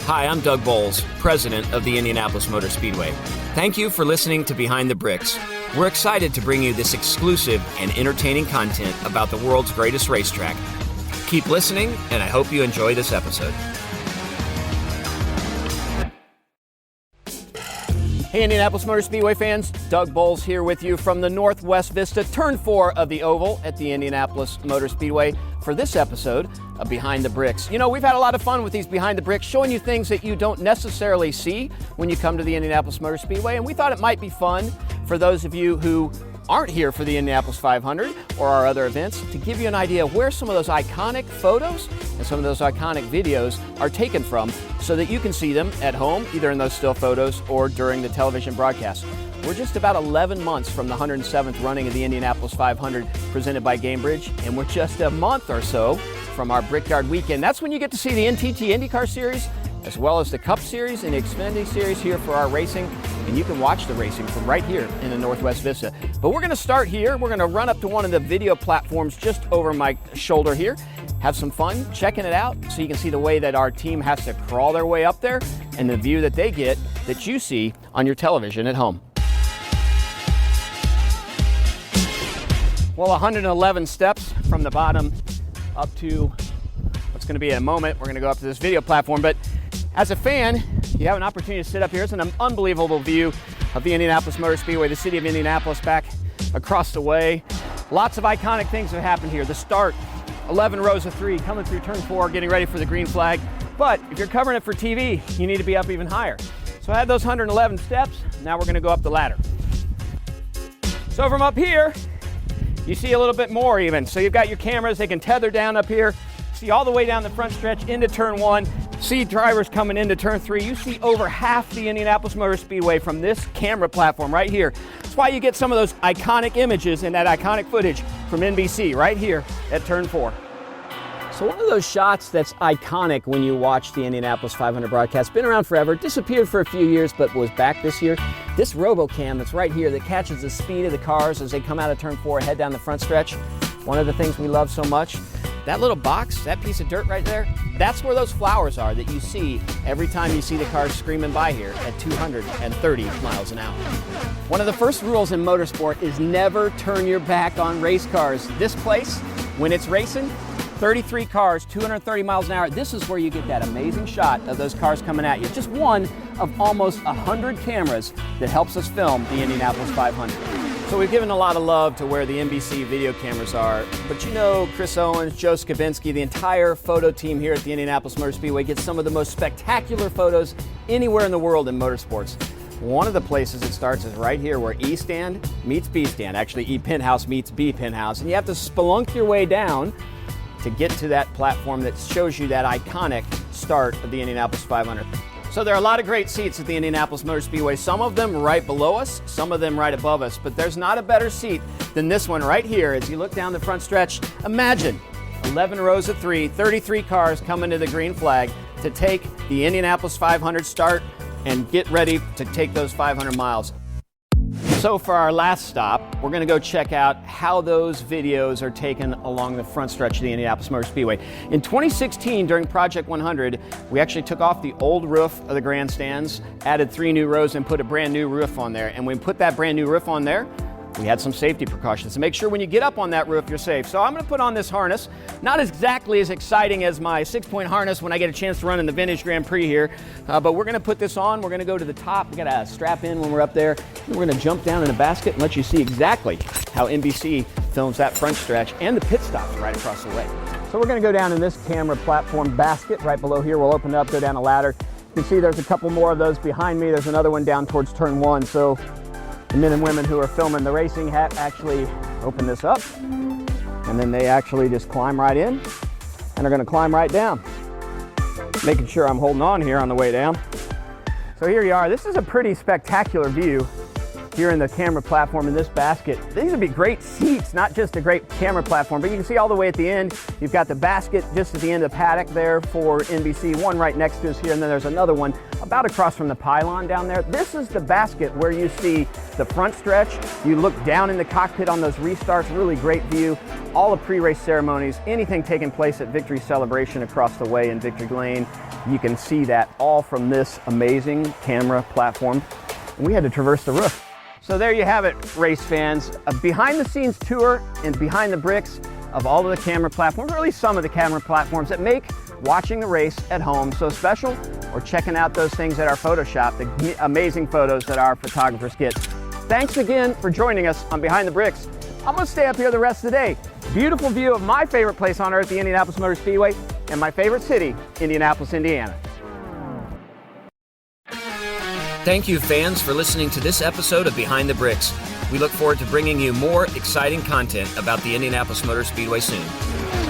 Hi, I'm Doug Boles, president of the Indianapolis Motor Speedway. Thank you for listening to Behind the Bricks. We're excited to bring you this exclusive and entertaining content about the world's greatest racetrack. Keep listening, and I hope you enjoy this episode. Hey, Indianapolis Motor Speedway fans, Doug Boles here with you from the Northwest Vista, Turn 4 of the Oval at the Indianapolis Motor Speedway for this episode of Behind the Bricks. You know, we've had a lot of fun with these Behind the Bricks, showing you things that you don't necessarily see when you come to the Indianapolis Motor Speedway, and we thought it might be fun for those of you who aren't here for the Indianapolis 500 or our other events to give you an idea of where some of those iconic photos and some of those iconic videos are taken from so that you can see them at home, either in those still photos or during the television broadcast. We're just about 11 months from the 107th running of the Indianapolis 500 presented by Gamebridge, and we're just a month or so from our Brickyard Weekend. That's when you get to see the NTT IndyCar Series, as well as the Cup Series and the Xfinity Series here for our racing. And you can watch the racing from right here in the Northwest Vista. But we're gonna start here. We're gonna run up to one of the video platforms just over my shoulder here, have some fun checking it out so you can see the way that our team has to crawl their way up there and the view that they get that you see on your television at home. Well, 111 steps from the bottom up to what's gonna be in a moment. We're gonna go up to this video platform, but as a fan, you have an opportunity to sit up here. It's an unbelievable view of the Indianapolis Motor Speedway, the city of Indianapolis back across the way. Lots of iconic things have happened here. The start, 11 rows of 3, coming through turn 4, getting ready for the green flag. But if you're covering it for TV, you need to be up even higher. So I had those 111 steps. Now we're gonna go up the ladder. So from up here, you see a little bit more even. So you've got your cameras, they can tether down up here. See all the way down the front stretch into turn 1. See drivers coming into turn 3. You see over half the Indianapolis Motor Speedway from this camera platform right here. That's why you get some of those iconic images and that iconic footage from NBC right here at turn 4. So one of those shots that's iconic when you watch the Indianapolis 500 broadcast, been around forever, disappeared for a few years, but was back this year. This RoboCam that's right here that catches the speed of the cars as they come out of turn 4 and head down the front stretch. One of the things we love so much. That little box, that piece of dirt right there, that's where those flowers are that you see every time you see the cars screaming by here at 230 miles an hour. One of the first rules in motorsport is never turn your back on race cars. This place, when it's racing, 33 cars, 230 miles an hour, this is where you get that amazing shot of those cars coming at you. Just one of almost 100 cameras that helps us film the Indianapolis 500. So we've given a lot of love to where the NBC video cameras are, but you know Chris Owens, Joe Skabinski, the entire photo team here at the Indianapolis Motor Speedway gets some of the most spectacular photos anywhere in the world in motorsports. One of the places it starts is right here where E stand meets B stand, actually E penthouse meets B penthouse, and you have to spelunk your way down to get to that platform that shows you that iconic start of the Indianapolis 500. So there are a lot of great seats at the Indianapolis Motor Speedway, some of them right below us, some of them right above us, but there's not a better seat than this one right here as you look down the front stretch. Imagine 11 rows of 3, 33 cars coming to the green flag to take the Indianapolis 500 start and get ready to take those 500 miles. So for our last stop, we're going to go check out how those videos are taken along the front stretch of the Indianapolis Motor Speedway. In 2016, during Project 100, we actually took off the old roof of the grandstands, added 3 new rows, and put a brand new roof on there. And when we put that brand new roof on there, we had some safety precautions to make sure when you get up on that roof, you're safe. So I'm going to put on this harness. Not exactly as exciting as my 6-point harness when I get a chance to run in the Vintage Grand Prix here, but we're going to put this on. We're going to go to the top. We got to strap in when we're up there. And we're going to jump down in a basket and let you see exactly how NBC films that front stretch and the pit stops right across the way. So we're going to go down in this camera platform basket right below here. We'll open it up, go down a ladder. You can see there's a couple more of those behind me. There's another one down towards turn 1. So the men and women who are filming the racing have actually opened this up, and then they actually just climb right in and are going to climb right down. Making sure I'm holding on here on the way down. So here you are. This is a pretty spectacular view here in the camera platform in this basket. These would be great seats, not just a great camera platform, but you can see all the way at the end. You've got the basket just at the end of the paddock there for NBC, one right next to us here, and then there's another one about across from the pylon down there. This is the basket where you see the front stretch. You look down in the cockpit on those restarts, really great view. All the pre-race ceremonies, anything taking place at Victory Celebration across the way in Victory Lane, you can see that all from this amazing camera platform. And we had to traverse the roof. So there you have it, race fans. A behind-the-scenes tour and behind the bricks of all of the camera platforms, or at least some of the camera platforms that make watching the race at home so special, or checking out those things at our Photoshop, the amazing photos that our photographers get. Thanks again for joining us on Behind the Bricks. I'm gonna stay up here the rest of the day. Beautiful view of my favorite place on earth, the Indianapolis Motor Speedway, and my favorite city, Indianapolis, Indiana. Thank you, fans, for listening to this episode of Behind the Bricks. We look forward to bringing you more exciting content about the Indianapolis Motor Speedway soon.